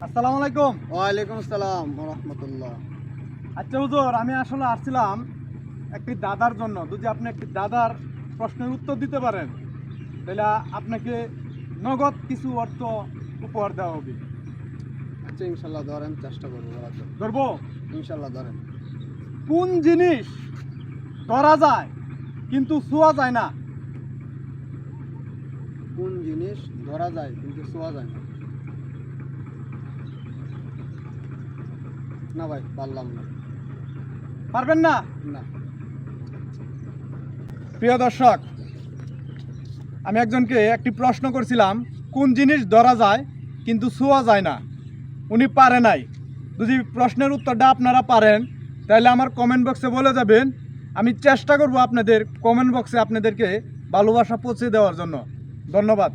আসসালামু আলাইকুম। ওয়ালাইকুম আসসালাম ওয়া রাহমাতুল্লাহ। আচ্ছা হুজুর, আমি আসলে আসছিলাম একটি দাদার জন্য। যদি আপনি একটি দাদার প্রশ্নের উত্তর দিতে পারেন তাহলে আপনাকে নগদ কিছু অর্থ উপহার দেওয়া হবে। আচ্ছা ইনশাল্লাহ ধরেন, চেষ্টা করবো বলার জন্য। ধরবো? ইনশাল্লাহ ধরেন। কোন জিনিস ধরা যায় কিন্তু ছোঁয়া যায় না? কোন জিনিস ধরা যায় কিন্তু ছোঁয়া যায় না? না ভাই, পারলাম না। পারবেন না? না। প্রিয় দর্শক, আমি একজনকে একটি প্রশ্ন করছিলাম, কোন জিনিস ধরা যায় কিন্তু ছোঁয়া যায় না? উনি পারে নাই। যদি প্রশ্নের উত্তরটা আপনারা পারেন তাহলে আমার কমেন্ট বক্সে বলে যাবেন। আমি চেষ্টা করব আপনাদের কমেন্ট বক্সে আপনাদেরকে ভালোবাসা পৌঁছে দেওয়ার জন্য। ধন্যবাদ।